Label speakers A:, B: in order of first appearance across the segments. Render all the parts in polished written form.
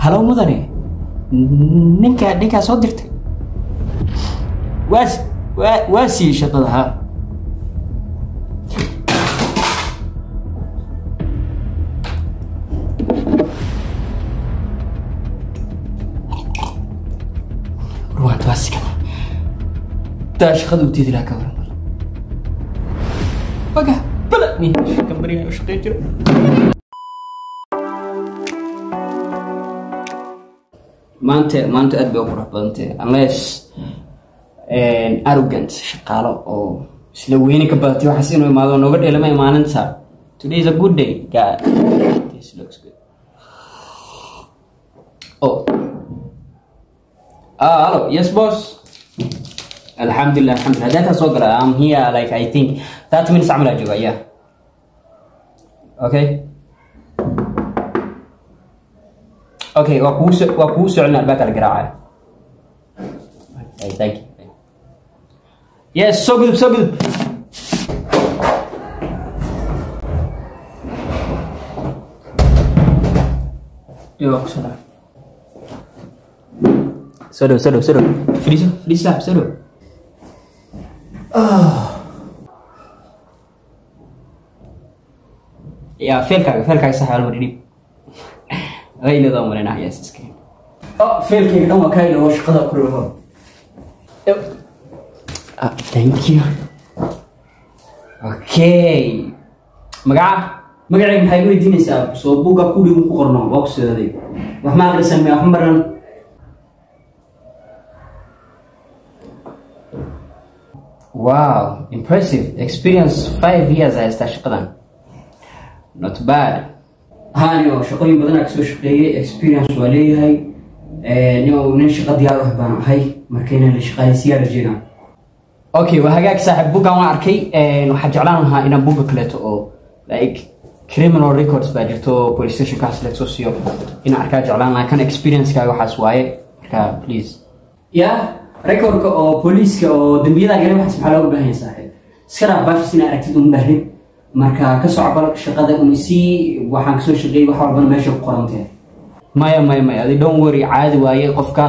A: هلو مدني ninka soo dirtay waa sii shaqadaha ruuxa taasiga taa shaqadu u tiidi lahaa ka waran baga bala ni kambariga shaqeyn jiro maanta aad bay u qurux badantay unless arrogant shaqaalo oo isla weyni ka badatay waxa inuu imaado nooga dheelama maalinta. Today is a good day. God, this looks good. Oh, hello. Yes, boss. Alhamdulillah. That's so good. I'm here like I think 30 minutes عمل أجوا. Yeah. Okay. Okay, وكوس على البيت القراعة. Thank you. Yes, so good. Yo, salam. Seru. Free slap, seru. Ya, fail kag صح على المدرب. هاي نظام ولا ناحية سكين. فيل كي نوع كاين وش قدر كله. Thank you. Okay. مقعد محيو يديني ساب. So بوجا كودي مقارنة box هذي. وحنا أقرسن ما أحمرن. Wow, impressive experience. 5 years I استشقدن. Not bad. هانيو شقين بدنا كسوشقية experience وليه هاي نيو نشقد دياره بنا هاي مركينا اللي شقال سيارة جينا. أوكي وهاجاك صاحب بوجا وعركي نحج علانها إن بوجا كلته أو like criminal records باجرتو police station كاسلت سوسيو إن عركاج علانها كان experience كاي وحاسواي كا please. يا record كأو police كأو دنبيدا قريب حسب حلو بهين صاحب. سكرا باش سنا أكيد مبهرين. marka ka soo cabar shaqada unisi waxaan ka soo shaqeeyay wax walba meesha ku qorantay maya adi don't worry caadi waaye qofka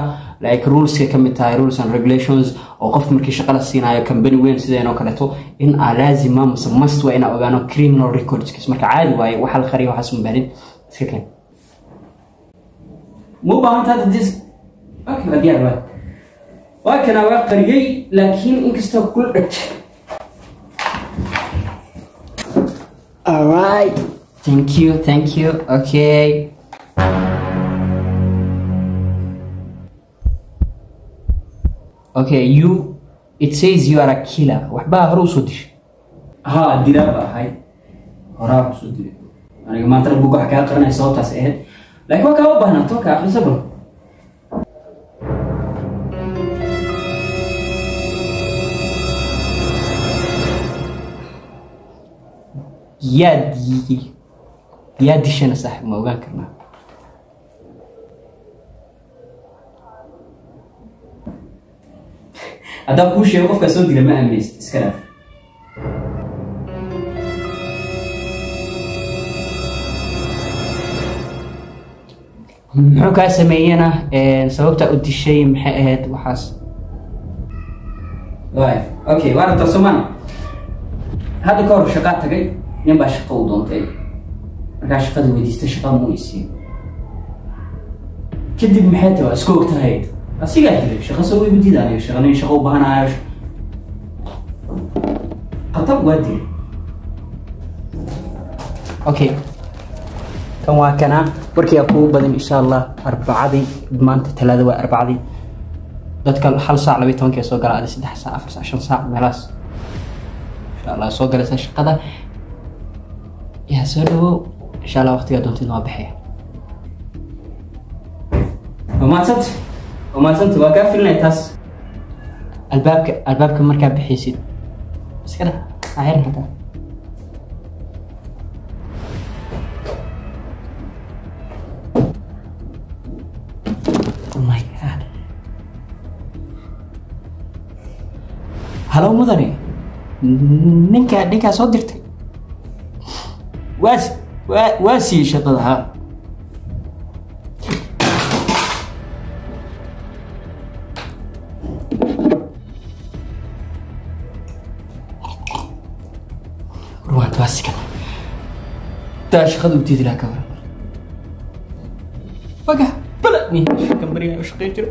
A: like rules ka mid tahay rules and regulations oo qofka markii shaqada siinayo company weyn sideen oo kaleeto in laazima must waa ina ogaano criminal records marka caadi waaye waxa la qariyo waxa sumbarin iska keen muu baahan tahay dis okay badiyaa waa kana waa qariyay laakiin inkastoo kul dhagtay. All right. Thank you. Okay. Okay, it says you are a killer. وحبها هرو صدش. الدرابة هاي. هراء صدش. أنا ما ترى بوجو حكاية قرنا يصوت أسئلة. لكن وكاو بهنا توكا آخر سبب. يا دي شنا صاحب ما وقان كرنا هذا بوش يوقف كسود لما أمنيست اسكلاف محوكا سمينا سببتا قد الشيء محقهد وحاس اوكي وانا تصمان هذا كور شقات تقي نبى شقة ودونتي marka shaqada weydiista shaqa ma weysiin kadib maxay tahay isku ogtahay asiga jiray shaqa soo weydiidayo shaqanin shaqo baahanayo qatab wadi okay kan waa kana warkii ku badan insha Allah arbacadii maanta talaada waa arbacadii dadka hal saac 12 soo galaa 3 saac 4 saac 5 saac meelaas insha Allah soo galaysa shaqada يا سلو إن شاء الله وقتها دونتي نوابحي وما سنت وقف لنا تاس الباب مركب بحيسي بس كده عير هذا oh my god هلو مدني ninka soo dirtay waa sii shaqadaha حتى شخذ وتيجي لها كبر بقى بلدني كم بريء وش قيتر